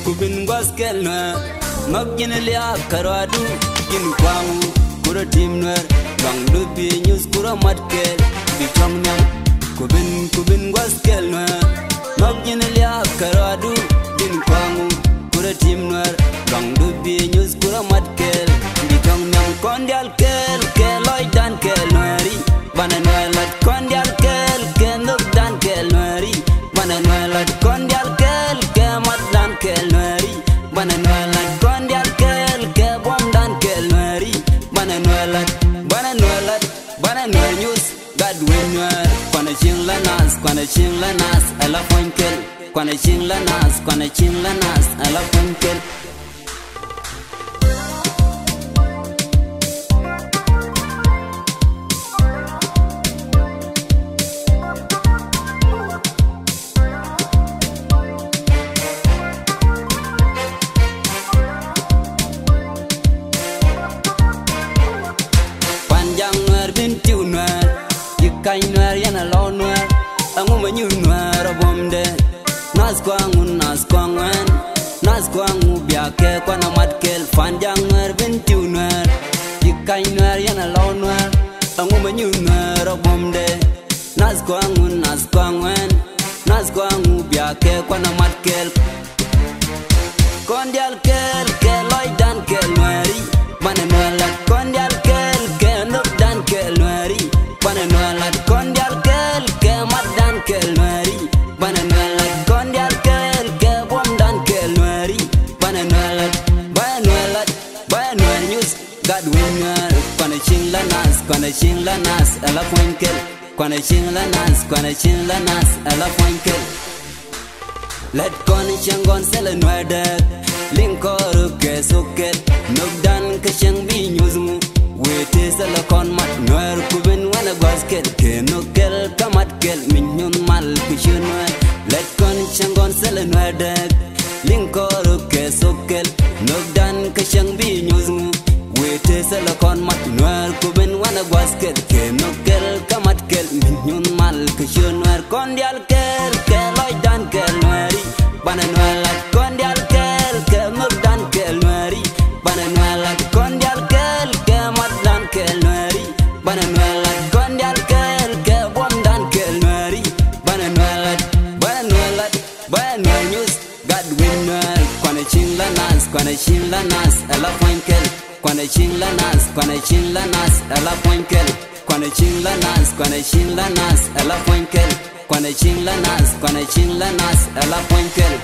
kubin baskel noir magin lia karadu gin kwangu kura team noir bang dubi news kura matkel bitong nyam kubin baskel noir magin lia karadu gin kwangu kura team noir bang dubi news kura matkel bitong nyam kondial kel loy dan kel noiri bana noelat kondial kel nok dan kel noiri bana noelat kondial kel mat dan kel noiri bana noelat kondial kel bom dan kel noiri bana noelat bana noel news gadwin noir kwana ching lanas ala fonkel kwana ching lanas ala fonkel kai noir yana lo noir angu manyu noir bomde nas kwangu biake kwana matkel fanjang noir bintu noir kai noir yana lo noir angu manyu noir bomde nas kwangu biake kwana matkel kondial kel loy dan kel noiri bana noir kondial kel nok dan kel noiri bana noelat kondial kel mat dan kel noiri bana noelat kondial kel bom dan kel noiri bana noelat news gadwin noir kwana ching lanas ala fonkel kwana ching lanas ala fonkel let kwana changon sele noir dek linkoru ke soket nok dan ke chang bi news mu wete sele kon mat noir kubin wana basket ke no kel kamat kel minyun mal kushunwa let kon changon sele noir dek linkoru ke sokel nok dan ke chang bi news mu wete sele kon mat noir kubin wana basket ke no kel kamat kel minyun mal kushunwa kondial kel loy dan kel noiri bana noelat kondial kel nok dan kel noiri bana noelat kondial kel mat dan kel noiri bana noelat kondial kel bom dan kel noiri bana noelat news gadwin noir kwana ching lanas ala fonkel kwana ching lanas ala fonkel kwana ching lanas ala fonkel kwana ching lanas ala fonkel